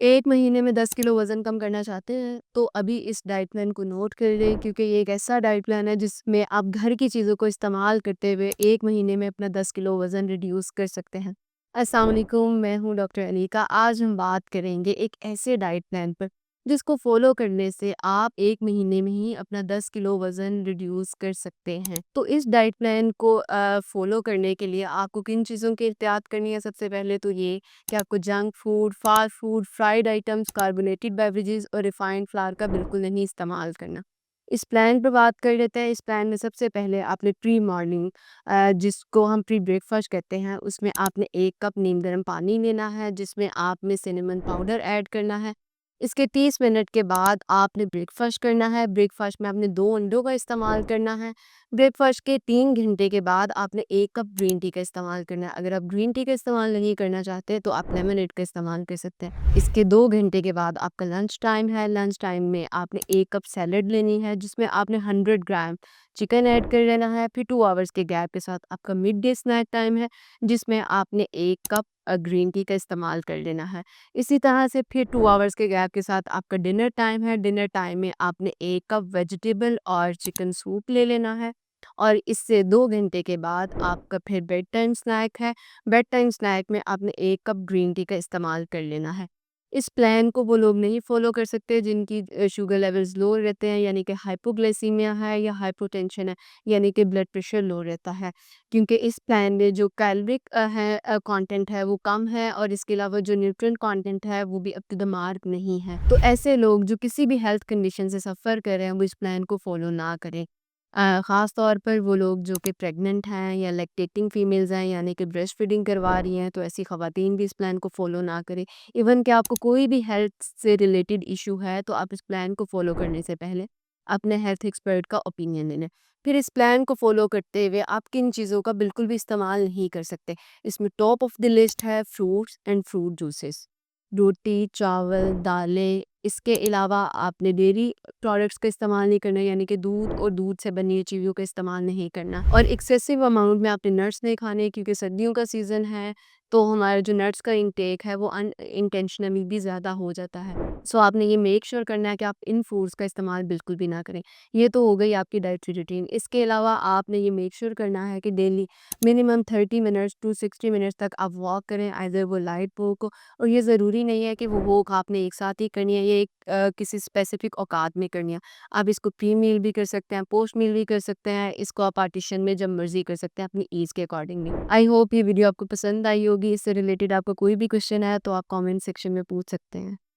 1 महीने में 10 किलो वज़न कम करना चाहते हैं, तो अभी इस डाइट प्लान को नोट कर लें, क्योंकि ये एक ऐसा डाइट प्लान है जिसमें आप घर की चीज़ों को इस्तेमाल करते हुए 1 महीने में अपना 10 किलो वज़न रिड्यूस कर सकते हैं। अस्सलाम वालेकुम, मैं हूँ डॉक्टर अनीका। आज हम बात करेंगे एक ऐसे डाइट प्लान पर जिसको फ़ॉलो करने से आप 1 महीने में ही अपना 10 किलो वज़न रिड्यूस कर सकते हैं। तो इस डाइट प्लान को फ़ॉलो करने के लिए आपको किन चीज़ों की एहतियात करनी है? सबसे पहले तो ये कि आपको junk food, fast food, fried items, carbonated beverages और रिफाइंड फ्लावर का बिल्कुल नहीं इस्तेमाल करना। इस प्लान पे बात कर लेते हैं। इस प्लान में सबसे पहले आपने प्री मॉर्निंग जिसको हम प्री ब्रेकफास्ट कहते हैं, उसमें आपने 1 कप नीम गर्म पानी लेना है, जिसमें आपने सिनेमन पाउडर ऐड करना है। इसके 30 मिनट के बाद आपने ब्रेकफास्ट करना है। ब्रेकफास्ट में आपने 2 अंडों का इस्तेमाल करना है। ब्रेकफास्ट के 3 घंटे के बाद आपने 1 कप ग्रीन टी का इस्तेमाल करना है। अगर आप ग्रीन टी का इस्तेमाल नहीं करना चाहते तो आप लेमनेड का इस्तेमाल कर सकते हैं। इसके 2 घंटे के बाद आपका लंच टाइम है। लंच टाइम में आपने 1 कप सैलेड लेनी है, जिसमें आपने 100 ग्राम चिकन ऐड कर लेना है। फिर 2 आवर्स के गैप के साथ आपका मिड डे स्नैक टाइम है, जिसमें आपने 1 कप ग्रीन टी का इस्तेमाल कर लेना है। इसी तरह से फिर 2 आवर्स के गैप के साथ आपका डिनर टाइम है। डिनर टाइम में आपने 1 कप वेजिटेबल और चिकन सूप ले लेना है। और इससे 2 घंटे के बाद आपका फिर बेड टाइम स्नैक है। बेड टाइम स्नैक में आपने 1 कप ग्रीन टी का इस्तेमाल कर लेना है। इस प्लान को वो लोग नहीं फ़ॉलो कर सकते जिनकी शुगर लेवल्स लो रहते हैं, यानी कि हाइपोग्लाइसीमिया है या हाइपोटेंशन है, यानी कि ब्लड प्रेशर लो रहता है। क्योंकि इस प्लान में जो कैलोरिक कंटेंट है वो कम है, और इसके अलावा जो न्यूट्रिएंट कंटेंट है वो भी अप टू द मार्क नहीं है। तो ऐसे लोग जो किसी भी हेल्थ कंडीशन से सफ़र कर रहे हैं, वो इस प्लान को फ़ॉलो ना करें। ख़ास तौर पर वो लोग जो कि प्रेग्नेंट हैं या लैक्टेटिंग फ़ीमेल्स हैं, यानी कि ब्रेस्ट फीडिंग करवा रही हैं, तो ऐसी ख़वातीन भी इस प्लान को फ़ॉलो ना करें। इवन कि आपको कोई भी हेल्थ से रिलेटेड इशू है, तो आप इस प्लान को फ़ॉलो करने से पहले अपने हेल्थ एक्सपर्ट का ओपिनियन ले लें। फिर इस प्लान को फ़ॉलो करते हुए आप किन चीज़ों का बिल्कुल भी इस्तेमाल नहीं कर सकते। इसमें टॉप ऑफ द लिस्ट है फ्रूट्स एंड फ्रूट जूसेस। रोटी, चावल, दालें, इसके अलावा आपने डेयरी प्रोडक्ट्स का इस्तेमाल नहीं करना, यानी कि दूध और दूध से बनी हुई चीज़ों का इस्तेमाल नहीं करना। और एक्सेसिव अमाउंट में आपने नट्स नहीं खाने, क्योंकि सर्दियों का सीज़न है, तो हमारा जो नट्स का इंटेक है वो अनइंटेंशनली भी ज़्यादा हो जाता है। सो आपने ये मेक श्योर करना है कि आप इन फूड्स का इस्तेमाल बिल्कुल भी ना करें। ये तो हो गई आपकी डाइटरी रूटीन। इसके अलावा आपने ये मेक श्योर करना है कि daily minimum 30 minutes to 60 minutes तक आप वॉक करें, आइदर वो लाइट वॉक हो। और ये ज़रूरी नहीं है कि वो वॉक आपने एक साथ ही करनी है, ये एक किसी स्पेसिफिक औकात में करनी है। आप इसको प्री मील भी कर सकते हैं, पोस्ट मील भी कर सकते हैं। इसको आप पार्टीशन में जब मर्ज़ी कर सकते हैं अपनी ईज़ के अकॉर्डिंगली। आई होप ये वीडियो आपको पसंद आई होगी। इससे रिलेटेड आपका कोई भी क्वेश्चन है तो आप कमेंट सेक्शन में पूछ सकते हैं।